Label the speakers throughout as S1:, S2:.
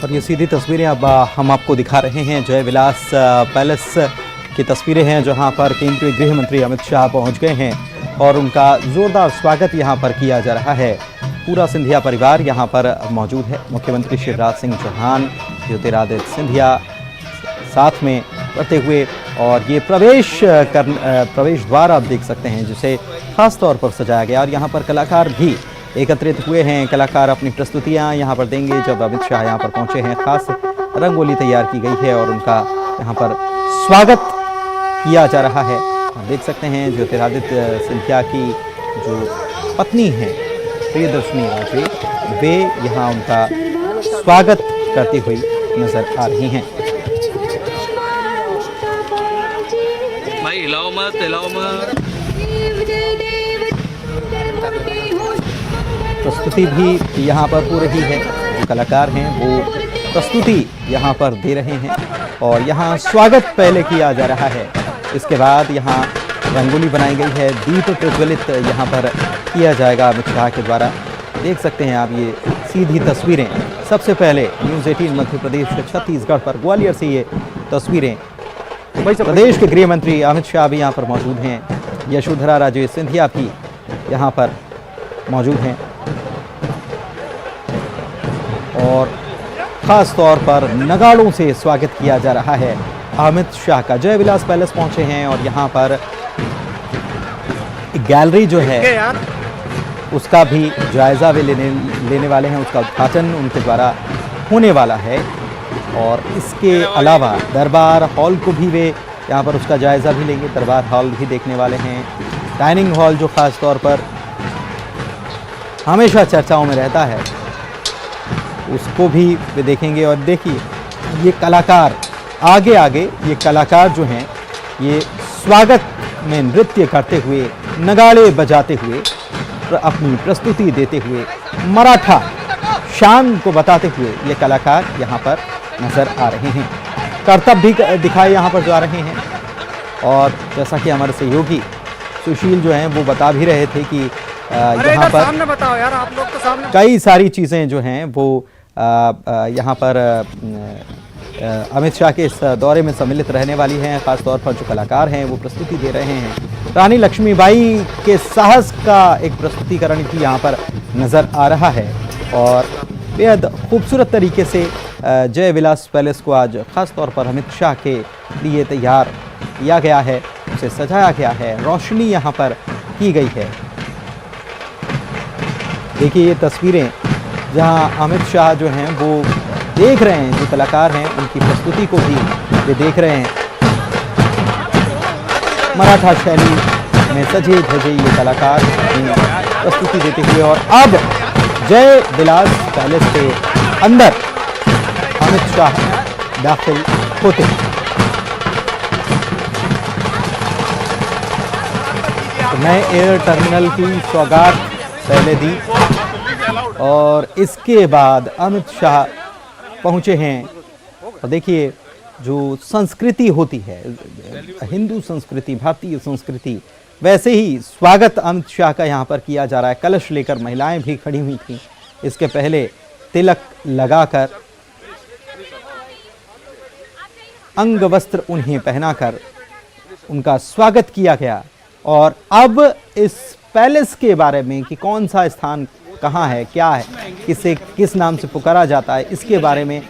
S1: और ये सीधी तस्वीरें अब हम आपको दिखा रहे हैं जय विलास पैलेस की तस्वीरें हैं, जहां पर केंद्रीय गृह मंत्री अमित शाह पहुंच गए हैं और उनका जोरदार स्वागत यहां पर किया जा रहा है। पूरा सिंधिया परिवार यहां पर मौजूद है। मुख्यमंत्री शिवराज सिंह चौहान, ज्योतिरादित्य सिंधिया साथ में करते हुए, और ये प्रवेश द्वार आप देख सकते हैं जिसे खास तौर पर सजाया गया। और यहाँ पर कलाकार भी एकत्रित हुए हैं। कलाकार अपनी प्रस्तुतियाँ यहाँ पर देंगे। जब अमित शाह यहाँ पर पहुँचे हैं, खास रंगोली तैयार की गई है और उनका यहाँ पर स्वागत किया जा रहा है। आप देख सकते हैं ज्योतिरादित्य सिंधिया की जो पत्नी हैं प्रियदर्शनी राजे, वे यहाँ उनका स्वागत करती हुई नजर आ रही हैं।
S2: भाई हिलाओ मत।
S1: प्रस्तुति भी यहाँ पर हो रही है। जो कलाकार हैं वो प्रस्तुति यहाँ पर दे रहे हैं और यहाँ स्वागत पहले किया जा रहा है। इसके बाद यहाँ रंगोली बनाई गई है, दीप प्रज्वलित यहाँ पर किया जाएगा अमित शाह के द्वारा। देख सकते हैं आप ये सीधी तस्वीरें। सबसे पहले न्यूज़ 18 मध्य प्रदेश छत्तीसगढ़ पर ग्वालियर से ये तस्वीरें। प्रदेश के गृह मंत्री अमित शाह भी यहाँ पर मौजूद हैं। यशोधरा राजे सिंधिया भी यहाँ पर मौजूद हैं और ख़ास तौर पर नगाड़ों से स्वागत किया जा रहा है अमित शाह का। जय विलास पैलेस पहुंचे हैं और यहाँ पर गैलरी जो है उसका भी जायज़ा वे लेने वाले हैं। उसका उद्घाटन उनके द्वारा होने वाला है और इसके अलावा दरबार हॉल को भी वे यहाँ पर उसका जायज़ा भी लेंगे। दरबार हॉल भी देखने वाले हैं। डाइनिंग हॉल जो ख़ास तौर पर हमेशा चर्चाओं में रहता है, उसको भी वे देखेंगे। और देखिए ये कलाकार आगे ये कलाकार जो हैं ये स्वागत में नृत्य करते हुए, नगाड़े बजाते हुए, अपनी प्रस्तुति देते हुए, मराठा शान को बताते हुए ये कलाकार यहाँ पर नज़र आ रहे हैं। करतब भी दिखाए यहाँ पर जा रहे हैं। और जैसा कि हमारे सहयोगी सुशील जो हैं वो बता भी रहे थे कि यहाँ पर
S3: सामने बताओ यार, आप लोग तो सामने
S1: कई सारी चीज़ें जो हैं वो यहाँ पर अमित शाह के इस दौरे में सम्मिलित रहने वाली हैं। ख़ास तौर पर जो कलाकार हैं वो प्रस्तुति दे रहे हैं। रानी लक्ष्मीबाई के साहस का एक प्रस्तुतिकरण की यहाँ पर नज़र आ रहा है और बेहद खूबसूरत तरीके से जय विलास पैलेस को आज ख़ास तौर पर अमित शाह के लिए तैयार किया गया है, उसे सजाया गया है, रोशनी यहाँ पर की गई है। देखिए ये तस्वीरें जहाँ अमित शाह जो हैं वो देख रहे हैं, जो कलाकार हैं उनकी प्रस्तुति को भी ये देख रहे हैं। मराठा शैली में सजे धजे ये कलाकार प्रस्तुति देते हुए। और अब जय विलास पैलेस के अंदर अमित शाह दाखिल होते हैं। तो नए एयर टर्मिनल की सौगात पहले दी और इसके बाद अमित शाह पहुंचे हैं। और देखिए जो संस्कृति होती है, हिंदू संस्कृति, भारतीय संस्कृति, वैसे ही स्वागत अमित शाह का यहाँ पर किया जा रहा है। कलश लेकर महिलाएं भी खड़ी हुई थीं। इसके पहले तिलक लगाकर, अंग वस्त्र उन्हें पहनाकर उनका स्वागत किया गया। और अब इस पैलेस के बारे में कि कौन सा स्थान कहाँ है, क्या है, किसे किस नाम से पुकारा जाता है, इसके बारे में,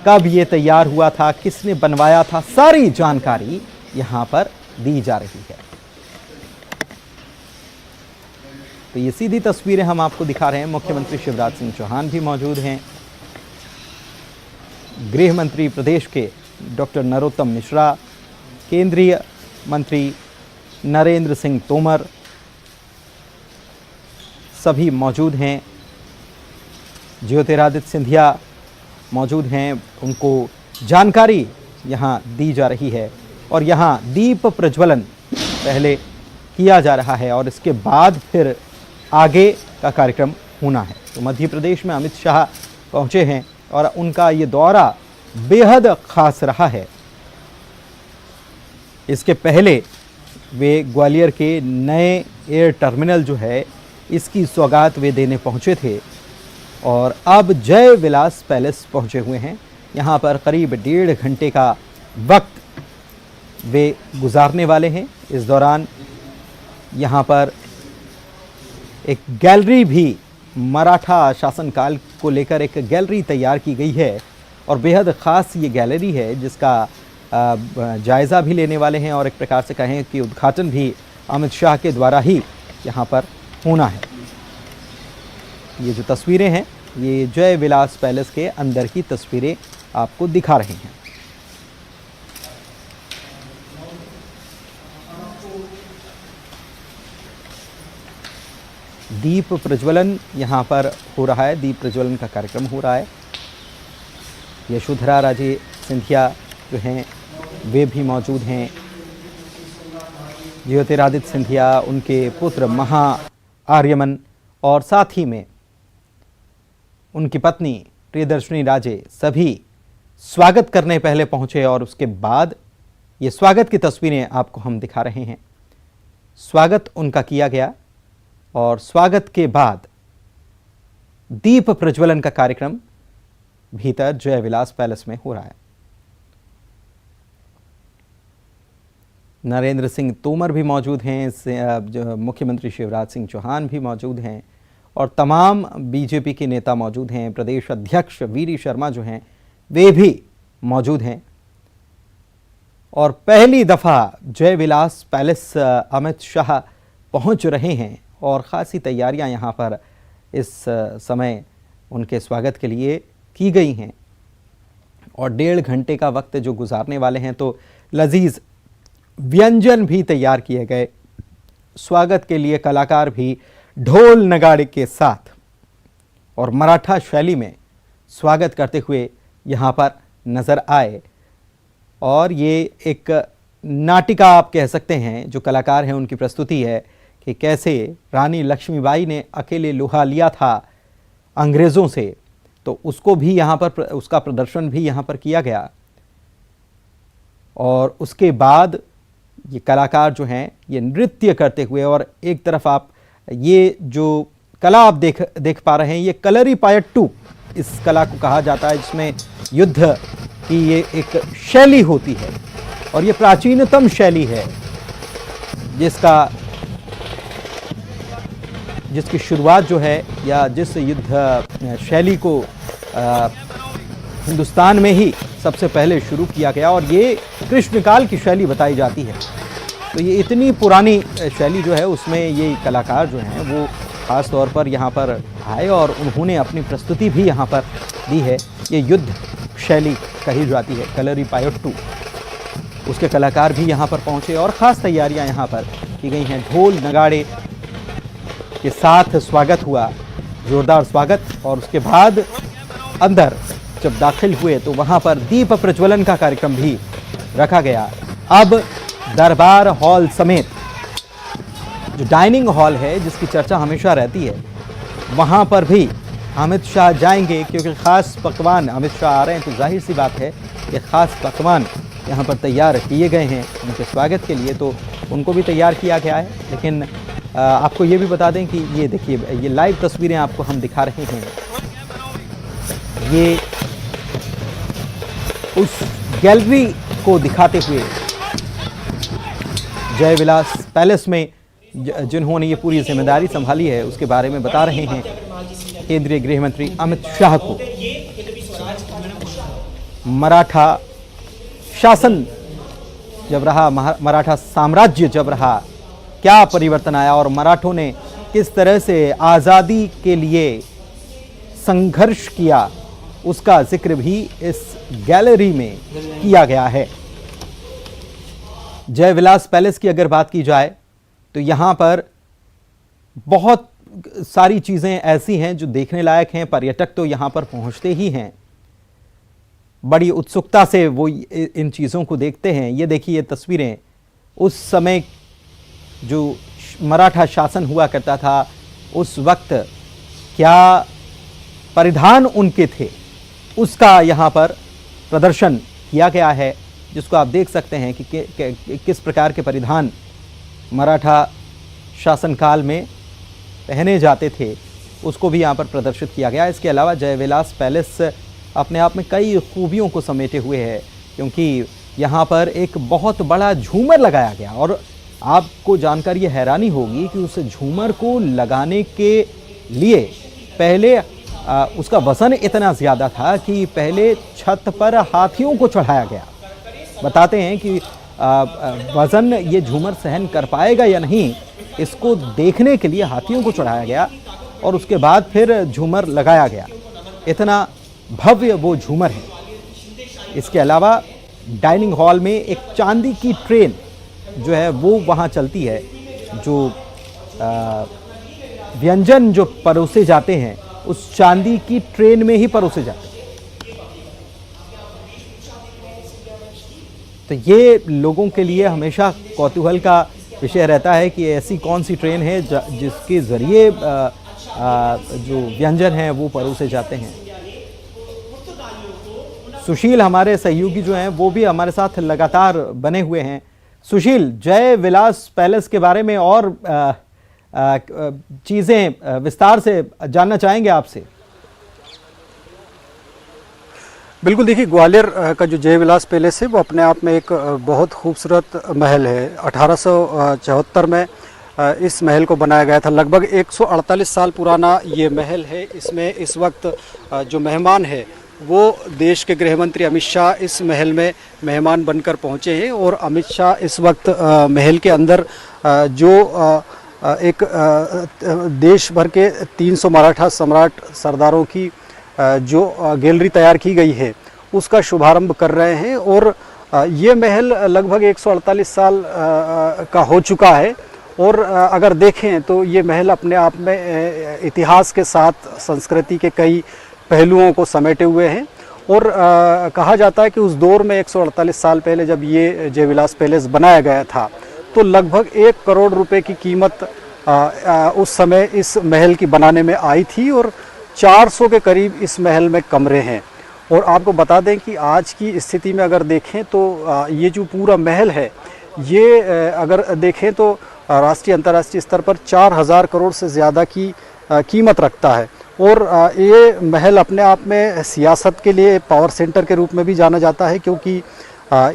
S1: कब ये तैयार हुआ था, किसने बनवाया था, सारी जानकारी यहाँ पर दी जा रही है। तो ये सीधी तस्वीरें हम आपको दिखा रहे हैं। मुख्यमंत्री शिवराज सिंह चौहान भी मौजूद हैं। गृह मंत्री प्रदेश के डॉक्टर नरोत्तम मिश्रा, केंद्रीय मंत्री नरेंद्र सिंह तोमर सभी मौजूद हैं। ज्योतिरादित्य सिंधिया मौजूद हैं, उनको जानकारी यहाँ दी जा रही है। और यहाँ दीप प्रज्वलन पहले किया जा रहा है और इसके बाद फिर आगे का कार्यक्रम होना है। तो मध्य प्रदेश में अमित शाह पहुँचे हैं और उनका ये दौरा बेहद ख़ास रहा है। इसके पहले वे ग्वालियर के नए एयर टर्मिनल जो है इसकी सौगात वे देने पहुंचे थे और अब जय विलास पैलेस पहुंचे हुए हैं। यहाँ पर करीब 1.5 घंटे का वक्त वे गुजारने वाले हैं। इस दौरान यहाँ पर एक गैलरी भी, मराठा शासनकाल को लेकर एक गैलरी तैयार की गई है और बेहद ख़ास ये गैलरी है जिसका जायज़ा भी लेने वाले हैं और एक प्रकार से कहें कि उद्घाटन भी अमित शाह के द्वारा ही यहाँ पर होना है। ये जो तस्वीरें हैं ये जय विलास पैलेस के अंदर की तस्वीरें आपको दिखा रहे हैं। दीप प्रज्वलन यहाँ पर हो रहा है, दीप प्रज्वलन का कार्यक्रम हो रहा है। यशोधरा राजे सिंधिया जो हैं वे भी मौजूद हैं। ज्योतिरादित्य सिंधिया, उनके पुत्र महा आर्यमन और साथ ही में उनकी पत्नी प्रियदर्शनी राजे सभी स्वागत करने पहले पहुंचे और उसके बाद ये स्वागत की तस्वीरें आपको हम दिखा रहे हैं। स्वागत उनका किया गया और स्वागत के बाद दीप प्रज्वलन का कार्यक्रम भीतर जय विलास पैलेस में हो रहा है। नरेंद्र सिंह तोमर भी मौजूद हैं, मुख्यमंत्री शिवराज सिंह चौहान भी मौजूद हैं और तमाम बीजेपी के नेता मौजूद हैं। प्रदेश अध्यक्ष वीडी शर्मा जो हैं वे भी मौजूद हैं और पहली दफ़ा जय विलास पैलेस अमित शाह पहुंच रहे हैं और ख़ासी तैयारियां यहां पर इस समय उनके स्वागत के लिए की गई हैं और 1.5 घंटे का वक्त जो गुजारने वाले हैं तो लजीज व्यंजन भी तैयार किए गए। स्वागत के लिए कलाकार भी ढोल नगाड़े के साथ और मराठा शैली में स्वागत करते हुए यहाँ पर नज़र आए और ये एक नाटिका आप कह सकते हैं। जो कलाकार हैं उनकी प्रस्तुति है कि कैसे रानी लक्ष्मीबाई ने अकेले लोहा लिया था अंग्रेज़ों से, तो उसको भी यहाँ पर उसका प्रदर्शन भी यहाँ पर किया गया और उसके बाद ये कलाकार जो हैं ये नृत्य करते हुए, और एक तरफ आप ये जो कला आप देख पा रहे हैं ये कलरीपायट्टू इस कला को कहा जाता है जिसमें युद्ध की ये एक शैली होती है और ये प्राचीनतम शैली है जिसकी शुरुआत जो है या जिस युद्ध शैली को हिंदुस्तान में ही सबसे पहले शुरू किया गया और ये कृष्णकाल की शैली बताई जाती है। तो ये इतनी पुरानी शैली जो है उसमें ये कलाकार जो हैं वो ख़ास तौर पर यहाँ पर आए और उन्होंने अपनी प्रस्तुति भी यहाँ पर दी है। ये युद्ध शैली कही जाती है कलरीपायट्टू, उसके कलाकार भी यहाँ पर पहुँचे और ख़ास तैयारियाँ यहाँ पर की गई हैं। ढोल नगाड़े के साथ स्वागत हुआ, जोरदार स्वागत, और उसके बाद अंदर जब दाखिल हुए तो वहाँ पर दीप प्रज्वलन का कार्यक्रम भी रखा गया। अब दरबार हॉल समेत जो डाइनिंग हॉल है जिसकी चर्चा हमेशा रहती है वहाँ पर भी अमित शाह जाएंगे क्योंकि ख़ास पकवान, अमित शाह आ रहे हैं तो जाहिर सी बात है ये ख़ास पकवान यहाँ पर तैयार किए गए हैं उनके स्वागत के लिए, तो उनको भी तैयार किया गया है। लेकिन आपको ये भी बता दें कि ये देखिए ये लाइव तस्वीरें आपको हम दिखा रहे हैं। ये उस गैलरी को दिखाते हुए जय विलास पैलेस में जिन्होंने ये पूरी जिम्मेदारी संभाली है उसके बारे में बता रहे हैं केंद्रीय गृह मंत्री अमित शाह को। मराठा शासन जब रहा, मराठा साम्राज्य जब रहा, क्या परिवर्तन आया और मराठों ने किस तरह से आज़ादी के लिए संघर्ष किया उसका जिक्र भी इस गैलरी में किया गया है। जय विलास पैलेस की अगर बात की जाए तो यहाँ पर बहुत सारी चीज़ें ऐसी हैं जो देखने लायक हैं। पर्यटक तो यहाँ पर पहुँचते ही हैं, बड़ी उत्सुकता से वो इन चीज़ों को देखते हैं। ये देखिए ये तस्वीरें उस समय जो मराठा शासन हुआ करता था उस वक्त क्या परिधान उनके थे उसका यहाँ पर प्रदर्शन किया गया है, जिसको आप देख सकते हैं कि किस प्रकार के परिधान मराठा शासनकाल में पहने जाते थे उसको भी यहाँ पर प्रदर्शित किया गया। इसके अलावा जय विलास पैलेस अपने आप में कई खूबियों को समेटे हुए है, क्योंकि यहाँ पर एक बहुत बड़ा झूमर लगाया गया और आपको जानकर ये हैरानी होगी कि उस झूमर को लगाने के लिए पहले उसका वज़न इतना ज़्यादा था कि पहले छत पर हाथियों को चढ़ाया गया। बताते हैं कि वज़न ये झूमर सहन कर पाएगा या नहीं, इसको देखने के लिए हाथियों को चढ़ाया गया और उसके बाद फिर झूमर लगाया गया। इतना भव्य वो झूमर है। इसके अलावा डाइनिंग हॉल में एक चांदी की ट्रेन जो है वो वहाँ चलती है, जो व्यंजन जो परोसे जाते हैं उस चांदी की ट्रेन में ही परोसे जाते हैं। तो ये लोगों के लिए हमेशा कौतूहल का विषय रहता है कि ऐसी कौन सी ट्रेन है जिसके ज़रिए जो व्यंजन हैं वो परोसे जाते हैं। सुशील हमारे सहयोगी जो हैं वो भी हमारे साथ लगातार बने हुए हैं। सुशील, जय विलास पैलेस के बारे में और चीज़ें विस्तार से जानना चाहेंगे आपसे।
S3: बिल्कुल, देखिए ग्वालियर का जो जय विलास पैलेस है वो अपने आप में एक बहुत खूबसूरत महल है। 1874 में इस महल को बनाया गया था। लगभग 148 साल पुराना ये महल है। इसमें इस वक्त जो मेहमान है वो देश के गृह मंत्री अमित शाह इस महल में मेहमान बनकर पहुंचे हैं और अमित शाह इस वक्त महल के अंदर जो एक देश भर के 300 मराठा सम्राट सरदारों की जो गैलरी तैयार की गई है उसका शुभारंभ कर रहे हैं। और ये महल लगभग 148 साल का हो चुका है और अगर देखें तो ये महल अपने आप में इतिहास के साथ संस्कृति के कई पहलुओं को समेटे हुए हैं। और कहा जाता है कि उस दौर में 148 साल पहले जब ये जय विलास पैलेस बनाया गया था तो लगभग 1 करोड़ रुपए की कीमत उस समय इस महल की बनाने में आई थी और 400 के करीब इस महल में कमरे हैं। और आपको बता दें कि आज की स्थिति में अगर देखें तो ये जो पूरा महल है ये अगर देखें तो राष्ट्रीय अंतर्राष्ट्रीय स्तर पर 4000 करोड़ से ज़्यादा की कीमत रखता है। और ये महल अपने आप में सियासत के लिए पावर सेंटर के रूप में भी जाना जाता है, क्योंकि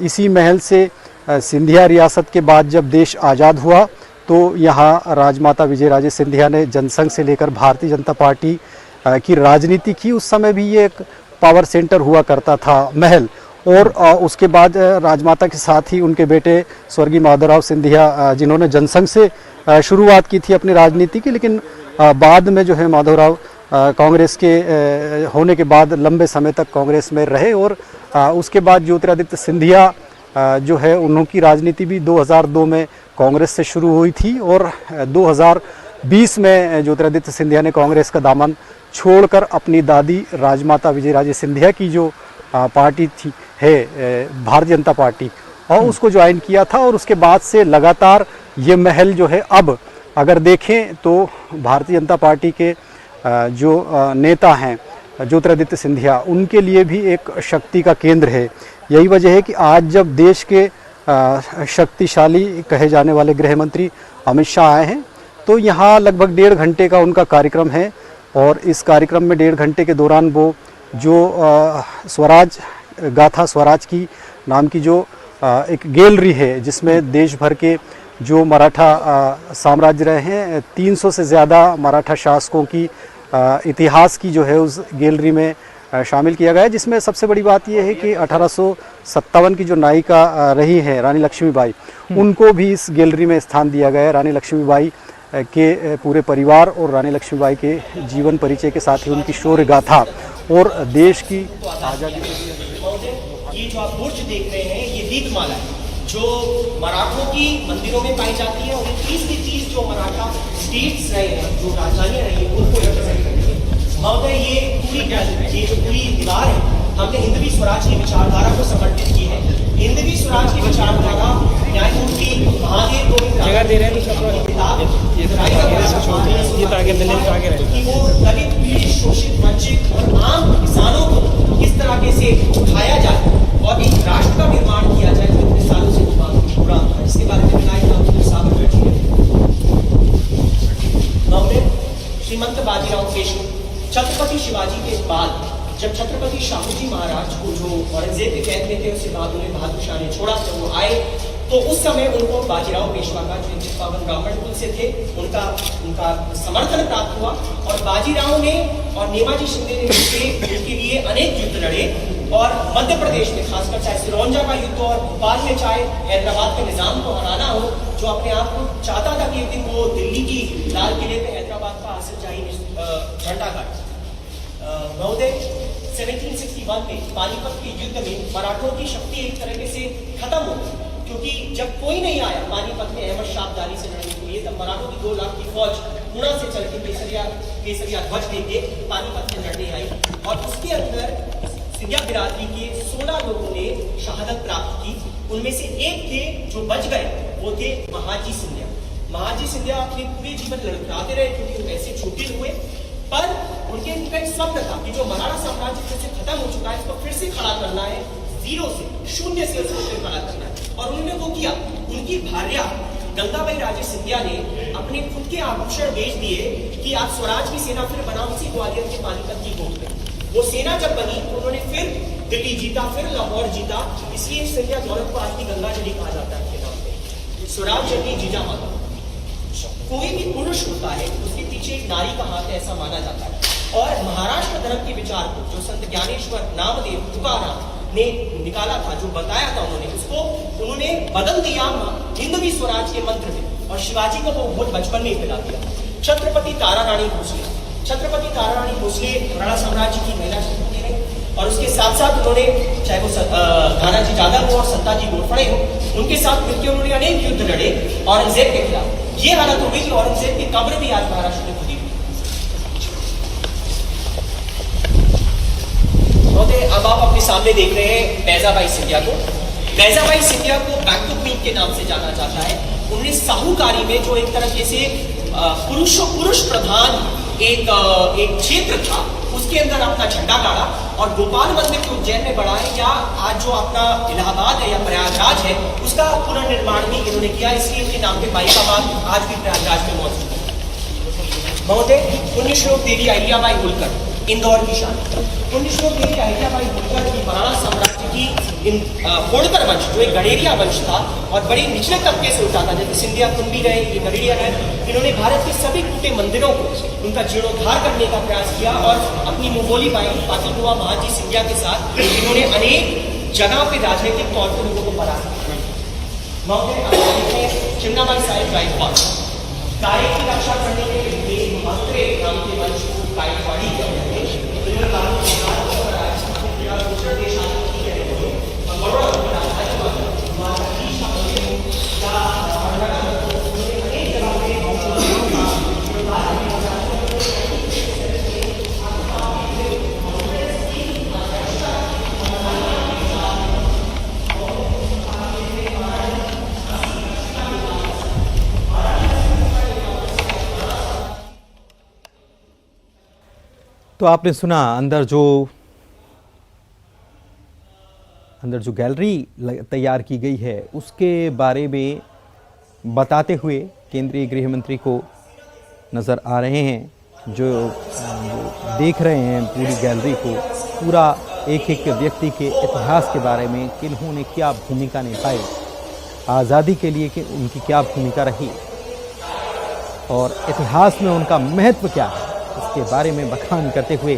S3: इसी महल से सिंधिया रियासत के बाद जब देश आज़ाद हुआ तो यहाँ राजमाता विजयराजे सिंधिया ने जनसंघ से लेकर भारतीय जनता पार्टी की राजनीति की। उस समय भी ये एक पावर सेंटर हुआ करता था महल। और उसके बाद राजमाता के साथ ही उनके बेटे स्वर्गीय माधवराव सिंधिया जिन्होंने जनसंघ से शुरुआत की थी अपनी राजनीति की, लेकिन बाद में जो है माधवराव कांग्रेस के होने के बाद लंबे समय तक कांग्रेस में रहे। और उसके बाद ज्योतिरादित्य सिंधिया जो है उनकी राजनीति भी 2002 में कांग्रेस से शुरू हुई थी और 2020 में ज्योतिरादित्य सिंधिया ने कांग्रेस का दामन छोड़कर अपनी दादी राजमाता विजयराजे सिंधिया की जो पार्टी थी भारतीय जनता पार्टी और उसको ज्वाइन किया था। और उसके बाद से लगातार ये महल जो है अब अगर देखें तो भारतीय जनता पार्टी के जो नेता हैं ज्योतिरादित्य सिंधिया उनके लिए भी एक शक्ति का केंद्र है। यही वजह है कि आज जब देश के शक्तिशाली कहे जाने वाले गृह मंत्री अमित शाह आए हैं तो यहाँ लगभग 1.5 घंटे का उनका कार्यक्रम है। और इस कार्यक्रम में 1.5 घंटे के दौरान वो जो स्वराज गाथा स्वराज की नाम की जो एक गैलरी है जिसमें देश भर के जो मराठा साम्राज्य रहे हैं 300 से ज़्यादा मराठा शासकों की इतिहास की जो है उस गैलरी में शामिल किया गया है। जिसमें सबसे बड़ी बात यह है कि 1857 की जो नायिका रही हैं रानी लक्ष्मीबाई उनको भी इस गैलरी में स्थान दिया गया है। रानी लक्ष्मीबाई के पूरे परिवार और रानी लक्ष्मीबाई के जीवन परिचय के साथ ही उनकी शौर्य गाथा और देश की आज़ादी।
S4: ये जो आप बुर्ज देख रहे हैं ये दीपमाला है जो मराठों की मंदिरों में पाई जाती है और 30 की 30 जो मराठा स्टेट्स रहे हैं जो राजधानियां रही हैं उनको रिप्रेजेंट करती है। महोदय ये जो पूरी दीवार है हमने हिंदवी स्वराज की विचारधारा को समर्पित की है। हिंदवी स्वराज की विचारधारा न्यायमूर्ति महादेव गोविंद जगह दे रहे हैं कि वो दलित पीड़ित शोषित वंचित और आम किसानों को किस तरीके से उठाया जाए और एक राष्ट्र का निर्माण किया जाए जो इतने सालों से पूरा था। इसके बारे में श्रीमंत बाजीराव छत्रपति शिवाजी के बाद जब छत्रपति शाहूजी महाराज को जो औरंगजेब के कैद में थे, उसके बाद उन्हें बहादुर शाह ने छोड़ा, जब वो आए तो उस समय उनको बाजीराव पेशवा का, जो चित्पावन ब्राह्मण कुल से थे, उनका समर्थन प्राप्त हुआ और बाजीराव ने और नेमाजी शिंदे ने मिलकर उनके लिए अनेक युद्ध लड़े और मध्य प्रदेश में खासकर चाहे सिरौंजा का युद्ध हो और भोपाल में चाहे हैदराबाद के निजाम को हराना हो, जो अपने आप को चाहता था कि एक दिन वो दिल्ली की लाल किले पे हैदराबाद का आसिफजाही झंडा गाड़े। महोदय 1761 में पानीपत के युद्ध में मराठों की शक्ति एक तरीके से खत्म हो गई, क्योंकि जब कोई नहीं आया पानीपत में अहमद शाह अब्दाली से लड़ने के लिए, तब मराठों की 2 लाख की फौज पुणे से चल के केसरिया ध्वज लेके पानीपत में लड़ने आई और उसके अंदर सिंधिया बिरादरी के 16 लोगों ने शहादत प्राप्त की। उनमें से एक थे जो बच गए, वो थे महाजी सिंधिया। महाजी सिंधिया अपने पूरे जीवन लड़खड़ाते रहे क्योंकि वो ऐसे छोटे हुए, पर उनके एक स्वप्न था कि जो मराठा साम्राज्य फिर से खत्म हो चुका है, इसको फिर से खड़ा करना है, जीरो से, शून्य से उसको फिर खड़ा करना है। और उन्होंने वो किया। उनकी भार्या गंगाबाई राजे सिंधिया ने अपने खुद के आभूषण बेच दिए कि आप स्वराज की सेना फिर बनाओ, उसी ग्वालियर के पानीपत की गोद में। वो सेना जब बनी तो उन्होंने फिर दिल्ली जीता, फिर लाहौर जीता, इसलिए सिंधिया दौलत को आज भी गंगा जली कहा जाता है नाम पे। स्वराज जली जीजा माता। कोई भी पुरुष होता है उसके पीछे एक नारी का हाथ है, ऐसा माना जाता है। और महाराष्ट्र धर्म के विचार को जो संत ज्ञानेश्वर नामदेव तुकाराम ने निकाला था, जो बताया था उन्होंने, उसको उन्होंने बदल दिया हिंदवी स्वराज के मंत्र में और शिवाजी को वो बहुत बचपन में पिला दिया। छत्रपति तारा रानी भोसले, छत्रपति तारा रानी भोसले मराठा साम्राज्य की महिला शक्ति रही और उसके साथ साथ उन्होंने, चाहे वो तानाजी जादव हो और सत्ताजी घोरपड़े हो, उनके साथ मिलकर उन्होंने अनेक युद्ध लड़े औरंगजेब के खिलाफ। ये हालत हो गई कि औरंगजेब की कब्र भी आज महाराष्ट्र में खुदी हुई। अब आप अपने सामने देख रहे हैं बैजाबाई सिंधिया को। बैजाबाई सिंधिया को बैक टू क्वीन के नाम से जाना जाता है। उन्होंने साहूकारी में जो एक तरीके से पुरुष प्रधान एक क्षेत्र था, उसके अंदर अपना झंडा गाड़ा और गोपाल मंदिर को उज्जैन में बढ़ाए, या आज जो अपना इलाहाबाद है या प्रयागराज है, उसका पुनर्निर्माण भी इन्होंने किया। इसलिए उनके नाम पे बाईकाबाद आज भी प्रयागराज में मौजूद है। महोदय, पुण्यश्लोक देवी अहिल्याबाई होलकर, इंदौर की शान। पुण्यश्लोक देवी अहिल्याबाई होलकर की मराठा साम्राज्य की होलकर वंश, जो एक गडेरिया वंश था और बड़े निचले तबके से उठा था, जैसे सिंधिया कुंभी रहे, ये गडेरिया रहे। इन्होंने भारत के सभी टूटे मंदिरों को उनका जीर्णोद्धार करने का प्रयास किया और अपनी मुंगोली बाई पातिलुआ महाजी सिंधिया के साथ इन्होंने अनेक जगह पे राजनीतिक तौर पर लोगों को परास्त किया। महोदय, चिन्नाबाई साहेब गायकवाड़, कार्य की रक्षा करने के लिए मंत्रे नाम के वंश को गायकवाड़ी किया गया।
S1: तो आपने सुना अंदर जो गैलरी तैयार की गई है उसके बारे में बताते हुए केंद्रीय गृह मंत्री को नज़र आ रहे हैं, जो देख रहे हैं पूरी गैलरी को, पूरा एक एक व्यक्ति के इतिहास के बारे में, किन्होंने क्या भूमिका निभाई आज़ादी के लिए, कि उनकी क्या भूमिका रही और इतिहास में उनका महत्व क्या है, इसके बारे में बखान करते हुए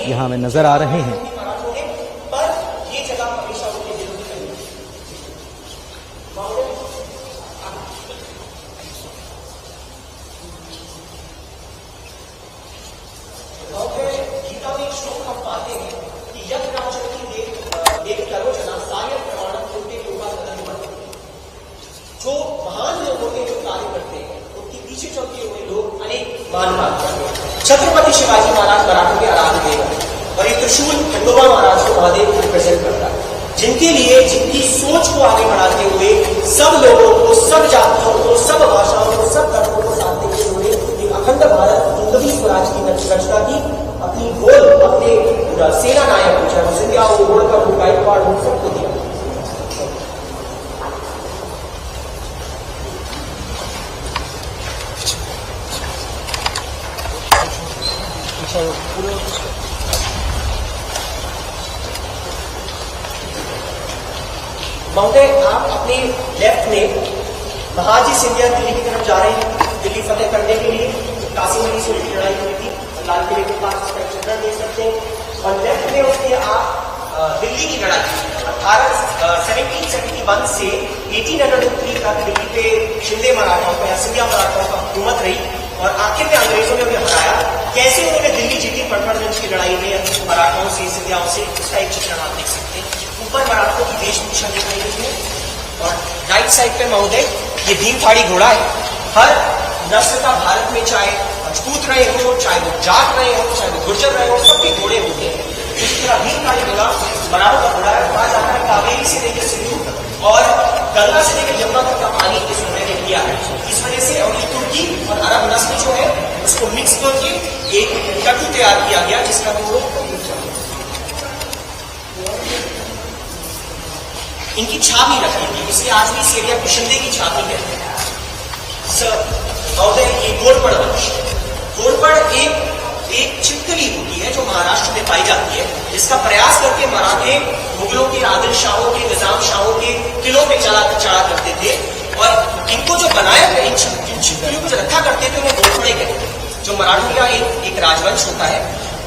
S1: यहाँ में नजर आ रहे हैं।
S4: जो महान लोग होते हैं, जो कार्य करते हैं, उनके पीछे चलते हुए लोग अनेक मान छत्रपति शिवाजी महाराज मराठों के आराध्य देव हैं और ये त्रिशूल खंडोबा महाराज को महादेव को रिप्रेजेंट करता है, जिनके लिए, जिनकी सोच को आगे बढ़ाते हुए सब लोगों को, सब जातियों को, सब भाषाओं को, सब धर्मों को साथ देते हुए एक अखंड भारत हिंदवी स्वराज की रचना की। अपनी गोल अपने सेना नायक को, चाहे सिंधिया हो, होलकर हो, गायकवाड़ हो, सबको दिया। महोदय आप अपने लेफ्ट में महाजी सिंधिया दिल्ली की तरफ जा रहे हैं, दिल्ली फतेह करने के लिए। कासिम अली से उनकी लड़ाई हुई थी, लाल किले के पास उसका चित्रण देख सकते हैं। और लेफ्ट में उसने आप दिल्ली की लड़ाई 1771 से 1803 तक दिल्ली पे शिंदे मराठाओं को या सिंधिया मराठाओं का हुकूमत रही और आखिर में अंग्रेजों ने उन्हें हराया। कैसे उन्होंने दिल्ली जीती पटवर्धन की लड़ाई में मराठाओं से, सिंधियाओं से, उसका एक चित्रण आप देख सकते हैं। ऊपर मराठों की वेशभूषा दिखाई गई है और राइट साइड पे महोदय ये भीमथाड़ी घोड़ा है। हर नस्ल का भारत में चाहे राजपूत रहे हो, चाहे वो जाट रहे हो, चाहे वो गुर्जर रहे हो, सबके घोड़े होते हैं। इस तरह भीमथाड़ी घोड़ा मराठों का घोड़ा है। कहा जाता है कावेरी से लेकर सिंधु और गंगा से लेकर यमुना तक का पानी इस घोड़े ने किया है। इस वजह से और तुर्की और अरब नस्ल जो है उसको मिक्स करके एक टट्टू तैयार किया गया जिसका वो इनकी छाप ही रखी थी, इसलिए आज भी इस एरिया को शिंदे की छाप ही कहते हैं। महोदय ये घोड़पड़ वंश, घोड़पड़ एक छिपकली होती है जो महाराष्ट्र में पाई जाती है, जिसका प्रयास करके मराठे मुगलों के, आदिल शाहों के, निजाम शाहों के किलों पे चढ़ा करते थे। और इनको जो बनाया गया, इन छिपकलियों को जो रखा करते थे उन्हें घोड़पड़े कहते थे। जो मराठों का एक राजवंश होता है।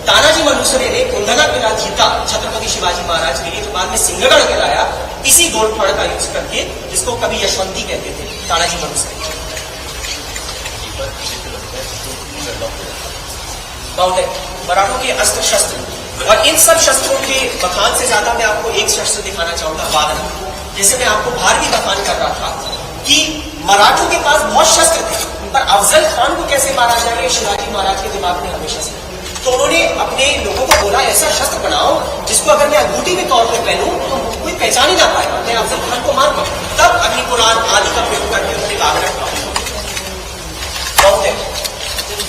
S4: तानाजी मलुसरे ने कुंदना किला जीता छत्रपति शिवाजी महाराज के लिए, जो बाद में सिंहगढ़ कहलाया, इसी घोड़पड़ का यूज करके, जिसको कभी यशवंती कहते थे, तानाजी मलुसरे। मराठों के अस्त्र शस्त्र और इन सब शस्त्रों के बखान से ज्यादा मैं आपको एक शस्त्र दिखाना चाहूंगा, वादन। जैसे मैं आपको भारतीय बखान कर रहा था कि मराठों के पास बहुत शस्त्र थे, पर अफजल खान को कैसे मारा जाए शिवाजी महाराज के दिमाग में हमेशा से। तो उन्होंने अपने लोगों को बोला ऐसा शस्त्र बनाओ जिसको अगर मैं अंगूठी के तौर पर पहनूं तो कोई पहचान ही ना पाए, मैं अफजल खान को मार पाऊं। तब अग्निपुराण आदि का प्रयोग करके उन्होंने आग्रह किया।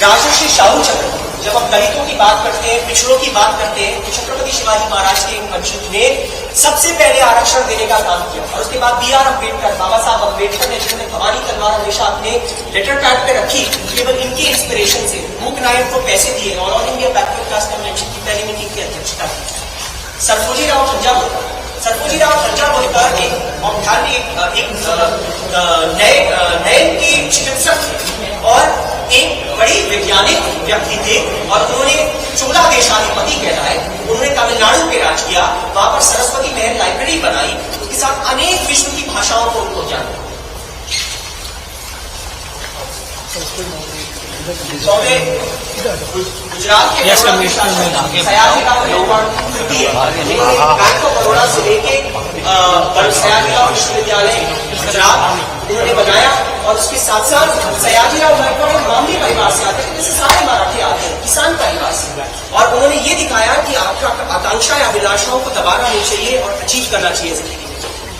S4: राजर्षि शाहू चक्र, जब हम दलितों की बात करते हैं, पिछड़ों की बात करते हैं, तो छत्रपति शिवाजी महाराज के वंशज ने सबसे पहले आरक्षण देने का काम किया। और उसके बाद BR अम्बेडकर, बाबा साहब अम्बेडकर ने जिन्होंने भवानी तलवार हमेशा अपने लेटर पैड पे रखी, केवल इनके इंस्पिरेशन से मूक नायक को पैसे दिए और all India backward class convention की पहली मीटिंग की अध्यक्षता की। सरफोजी राव तंजावुरकर एक औपचारिक नए के चिकित्सक थे और एक बड़े वैज्ञानिक व्यक्ति थे और उन्होंने चोला देशाधिपति कहलाए। उन्होंने तमिलनाडु पे राज किया, वहां पर सरस्वती महल लाइब्रेरी बनाई, उसके साथ अनेक विश्व की भाषाओं को उनको जाना। गुजरात के सयाजीराव बैंक ऑफ बड़ौदा से लेके सयाजीराव विश्वविद्यालय गुजरात उन्होंने बनाया। और उसके साथ साथ सयाजीराव गायकवाड़ एक मामली परिवार से आते थे, जैसे सारे मराठी आते हैं, किसान परिवार से। और उन्होंने ये दिखाया कि आपका आकांक्षा या अभिलाषाओं को दबाना नहीं चाहिए और अचीव करना चाहिए जिंदगी में।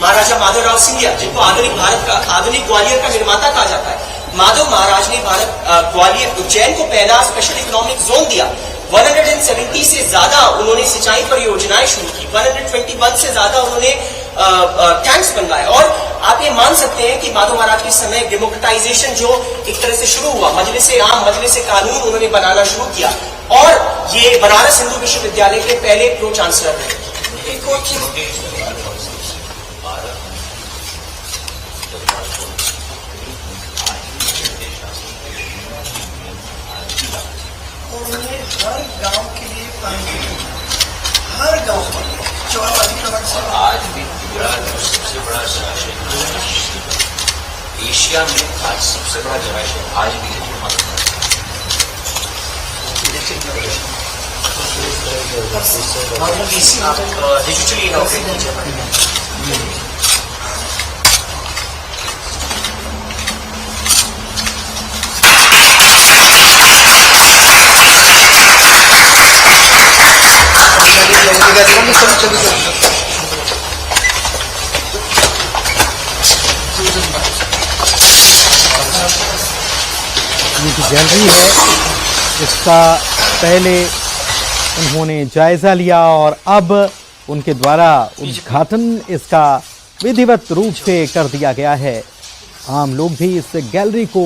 S4: महाराजा माधवराव सिंधिया, जिनको आधुनिक ग्वालियर का निर्माता कहा जाता है, माधव महाराज ने ग्वालियर उज्जैन को पहला स्पेशल इकोनॉमिक जोन दिया। 170 से ज्यादा उन्होंने सिंचाई परियोजनाएं शुरू की, 121 से ज्यादा उन्होंने टैंक्स बनवाए। और आप ये मान सकते हैं कि माधव महाराज के समय डेमोक्रेटाइजेशन जो एक तरह से शुरू हुआ, मजलिसे आम, मजलिसे कानून उन्होंने बनाना शुरू किया और ये बनारस हिंदू विश्वविद्यालय के पहले प्रो चांसलर थे।
S5: उन्होंने हर गांव के लिए पानी, हर गांव में चौराबाजी प्रबंध से
S6: आज भी गुजरात सबसे बड़ा जलाशय एशिया में, आज सबसे बड़ा जलाशय आज भी है जो
S4: डिजिटली
S1: ये जो गैलरी है इसका पहले उन्होंने जायजा लिया और अब उनके द्वारा उद्घाटन इसका विधिवत रूप से कर दिया गया है। आम लोग भी इस गैलरी को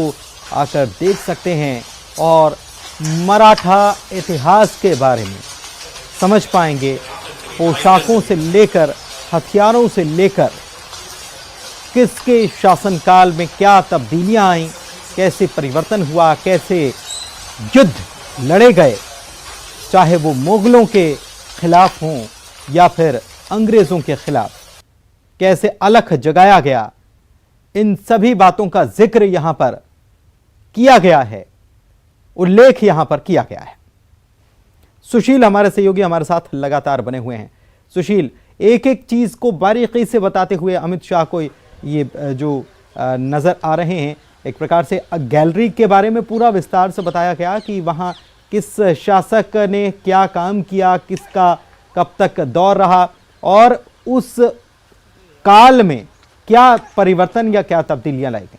S1: आकर देख सकते हैं और मराठा इतिहास के बारे में समझ पाएंगे। पोशाकों से लेकर हथियारों से लेकर किसके शासनकाल में क्या तब्दीलियां आईं, कैसे परिवर्तन हुआ, कैसे युद्ध लड़े गए, चाहे वो मुगलों के खिलाफ हों या फिर अंग्रेजों के खिलाफ, कैसे अलख जगाया गया, इन सभी बातों का जिक्र यहां पर किया गया है, उल्लेख यहां पर किया गया है। सुशील हमारे सहयोगी हमारे साथ लगातार बने हुए हैं। सुशील, एक एक चीज को बारीकी से बताते हुए अमित शाह को ये जो नजर आ रहे हैं, एक प्रकार से गैलरी के बारे में पूरा विस्तार से बताया गया कि वहां किस शासक ने क्या काम किया, किसका कब तक दौर रहा और उस काल में क्या परिवर्तन या क्या तब्दीलियां लाई गई।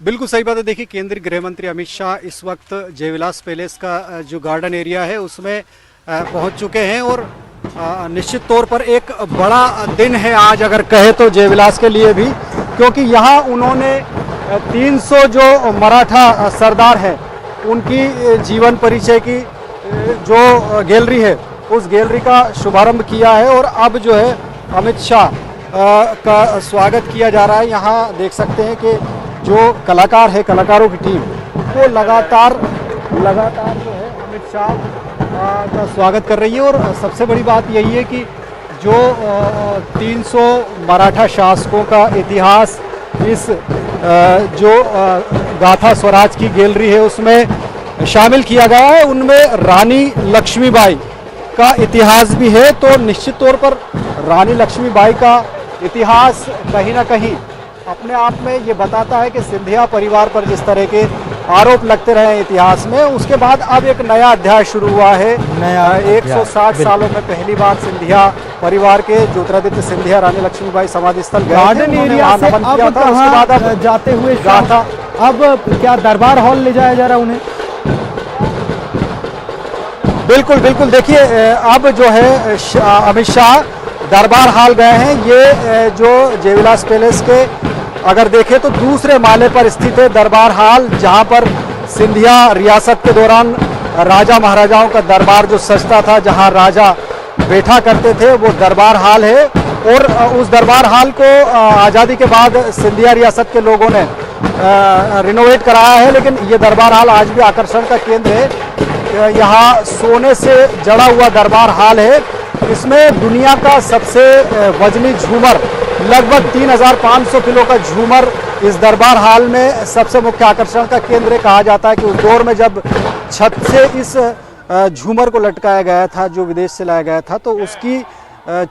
S3: बिल्कुल सही बात है। देखिए, केंद्रीय गृह मंत्री अमित शाह इस वक्त जयविलास पैलेस का जो गार्डन एरिया है उसमें पहुंच चुके हैं और निश्चित तौर पर एक बड़ा दिन है आज, अगर कहे तो जयविलास के लिए भी, क्योंकि यहाँ उन्होंने 300 जो मराठा सरदार हैं उनकी जीवन परिचय की जो गैलरी है उस गैलरी का शुभारंभ किया है और अब जो है अमित शाह का स्वागत किया जा रहा है। यहाँ देख सकते हैं कि जो कलाकार है, कलाकारों की टीम वो लगातार जो है अमित शाह का स्वागत कर रही है। और सबसे बड़ी बात यही है कि जो 300 मराठा शासकों का इतिहास इस जो गाथा स्वराज की गैलरी है उसमें शामिल किया गया है, उनमें रानी लक्ष्मीबाई का इतिहास भी है। तो निश्चित तौर पर रानी लक्ष्मीबाई का इतिहास कहीं ना कहीं अपने आप में ये बताता है कि सिंधिया परिवार पर जिस तरह के आरोप लगते रहे इतिहास में, उसके बाद अब एक नया अध्याय शुरू हुआ है। 160 सालों में पहली बार सिंधिया परिवार के ज्योतिरादित्य सिंधिया रानी लक्ष्मीबाई समाधि स्थल
S1: गार्डन एरिया से अब कहां जाते हुए गाथा, अब क्या दरबार हॉल ले जाया जा रहा है उन्हें?
S3: बिल्कुल बिल्कुल। देखिए, अब जो है अमित शाह दरबार हॉल गए हैं। ये जो जयविलास पैलेस के अगर देखें तो दूसरे माले पर स्थित है दरबार हॉल, जहां पर सिंधिया रियासत के दौरान राजा महाराजाओं का दरबार जो सजता था, जहां राजा बैठा करते थे, वो दरबार हॉल है। और उस दरबार हॉल को आज़ादी के बाद सिंधिया रियासत के लोगों ने रिनोवेट कराया है, लेकिन ये दरबार हॉल आज भी आकर्षण का केंद्र है। यहाँ सोने से जड़ा हुआ दरबार हॉल है। इसमें दुनिया का सबसे वजनी झूमर, लगभग 3500 किलो का झूमर इस दरबार हॉल में सबसे मुख्य आकर्षण का केंद्र कहा जाता है कि उस दौर में जब छत से इस झूमर को लटकाया गया था जो विदेश से लाया गया था, तो उसकी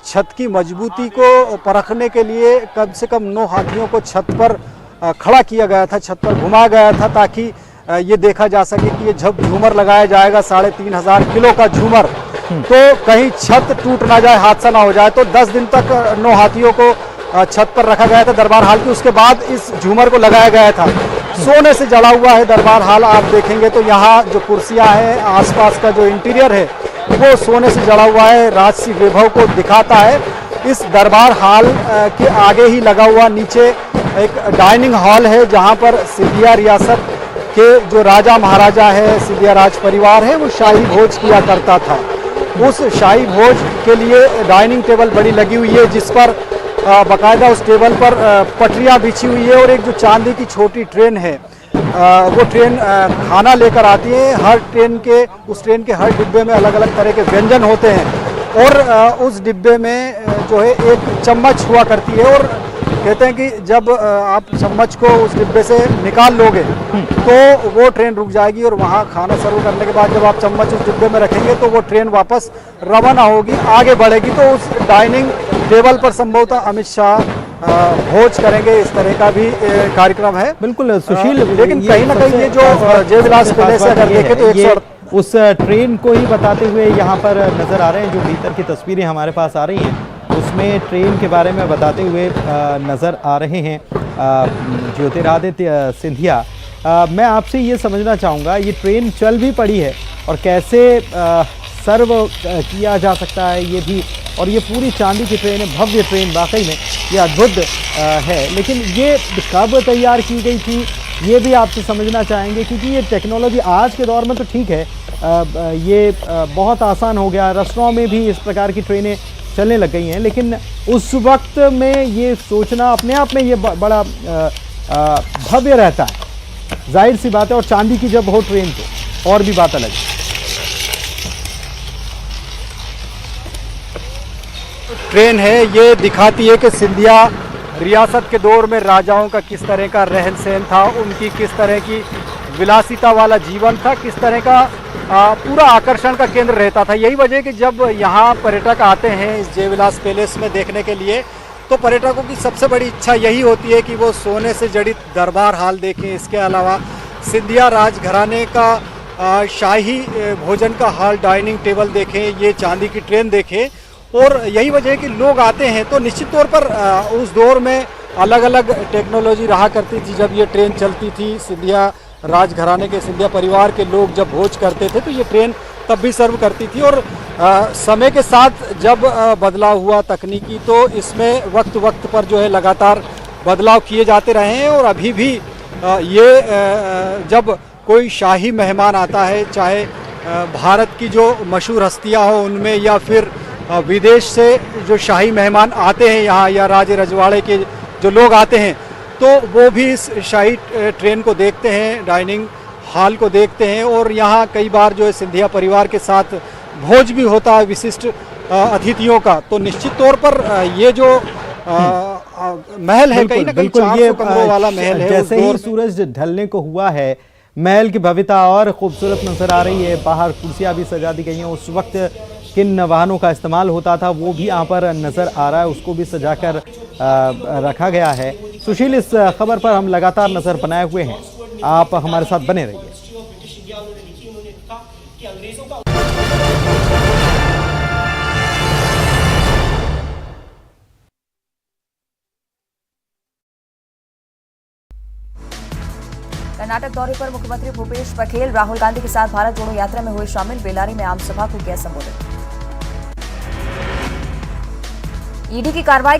S3: छत की मजबूती को परखने के लिए कम से कम 9 हाथियों को छत पर खड़ा किया गया था, छत पर घुमाया गया था, ताकि ये देखा जा सके कि ये जब झूमर लगाया जाएगा 3500 किलो का झूमर, तो कहीं छत टूट ना जाए, हादसा ना हो जाए। तो 10 दिन तक 9 हाथियों को छत पर रखा गया था दरबार हॉल की। उसके बाद इस झूमर को लगाया गया था। सोने से जड़ा हुआ है दरबार हॉल। आप देखेंगे तो यहाँ जो कुर्सियाँ हैं, आसपास का जो इंटीरियर है वो सोने से जड़ा हुआ है, राजसी वैभव को दिखाता है। इस दरबार हॉल के आगे ही लगा हुआ नीचे एक डाइनिंग हॉल है, जहाँ पर सिंधिया रियासत के जो राजा महाराजा है, सिंधिया राज परिवार है, वो शाही भोज किया करता था। उस शाही भोज के लिए डाइनिंग टेबल बड़ी लगी हुई है, जिस पर बाकायदा उस टेबल पर पटरियां बिछी हुई है और एक जो चांदी की छोटी ट्रेन है, वो ट्रेन खाना लेकर आती है। उस ट्रेन के हर डिब्बे में अलग अलग तरह के व्यंजन होते हैं और उस डिब्बे में जो है एक चम्मच हुआ करती है। और कहते हैं कि जब आप चम्मच को उस डिब्बे से निकाल लोगे तो वो ट्रेन रुक जाएगी और वहाँ खाना सर्व करने के बाद जब आप चम्मच उस डिब्बे में रखेंगे तो वो ट्रेन वापस रवाना होगी, आगे बढ़ेगी। तो उस डाइनिंग टेबल पर संभवतः अमित शाह भोज करेंगे, इस तरह का भी कार्यक्रम है।
S1: बिल्कुल सुशील,
S3: लेकिन कहीं ना कहीं ये जो जयविलास पैलेस अगर देखें तो
S1: ये उस ट्रेन को ही बताते हुए यहाँ पर नजर आ रहे हैं। जो भीतर की तस्वीरें हमारे पास आ रही हैं उसमें ट्रेन के बारे में बताते हुए नज़र आ रहे हैं ज्योतिरादित्य सिंधिया। मैं आपसे ये समझना चाहूँगा, ये ट्रेन चल भी पड़ी है और कैसे सर्व किया जा सकता है ये भी, और ये पूरी चांदी की ट्रेन है, भव्य ट्रेन, वाकई में ये अद्भुत है। लेकिन ये कब तैयार की गई थी ये भी आपसे समझना चाहेंगे, क्योंकि ये टेक्नोलॉजी आज के दौर में तो ठीक है, ये बहुत आसान हो गया, रेस्टोरेंट में भी इस प्रकार की ट्रेनें चलने लग गई हैं, लेकिन उस वक्त में ये सोचना अपने आप में ये बड़ा भव्य रहता है, जाहिर सी बात है। और चांदी की जब हो ट्रेन तो और भी बात अलग है।
S3: ट्रेन है ये दिखाती है कि सिंधिया रियासत के दौर में राजाओं का किस तरह का रहन सहन था, उनकी किस तरह की विलासिता वाला जीवन था, किस तरह का पूरा आकर्षण का केंद्र रहता था। यही वजह है कि जब यहाँ पर्यटक आते हैं इस जय विलास पैलेस में देखने के लिए, तो पर्यटकों की सबसे बड़ी इच्छा यही होती है कि वो सोने से जड़ित दरबार हाल देखें, इसके अलावा सिंधिया राजघराने का शाही भोजन का हाल, डाइनिंग टेबल देखें, ये चांदी की ट्रेन देखें। और यही वजह है कि लोग आते हैं। तो निश्चित तौर पर उस दौर में अलग अलग टेक्नोलॉजी रहा करती थी। जब ये ट्रेन चलती थी, सिंधिया राजघराने के, सिंधिया परिवार के लोग जब भोज करते थे तो ये ट्रेन तब भी सर्व करती थी। और समय के साथ जब बदलाव हुआ तकनीकी, तो इसमें वक्त वक्त पर जो है लगातार बदलाव किए जाते रहे हैं। और अभी भी ये जब कोई शाही मेहमान आता है, चाहे भारत की जो मशहूर हस्तियां हो उनमें, या फिर विदेश से जो शाही मेहमान आते हैं यहाँ, या राजे रजवाड़े के जो लोग आते हैं, तो वो भी इस शाही ट्रेन को देखते हैं, डाइनिंग हॉल को देखते हैं। और यहाँ कई बार जो है सिंधिया परिवार के साथ भोज भी होता है विशिष्ट अतिथियों का। तो निश्चित तौर पर ये जो महल है, कहीं ना कहीं 400 कमरों वाला महल है।
S1: जैसे ही सूरज ढलने को हुआ है, महल की भव्यता और खूबसूरत नजर आ रही है। बाहर कुर्सियां भी सजा दी गई हैं। उस वक्त किन वाहनों का इस्तेमाल होता था वो भी यहाँ पर नजर आ रहा है, उसको भी सजाकर रखा गया है। सुशील, इस खबर पर हम लगातार नजर बनाए हुए हैं, आप हमारे साथ बने रहिए।
S7: कर्नाटक दौरे पर मुख्यमंत्री भूपेश बघेल राहुल गांधी के साथ भारत जोड़ो यात्रा में हुए शामिल। बेलारी में आम सभा को किया संबोधित। ईडी की कार्रवाई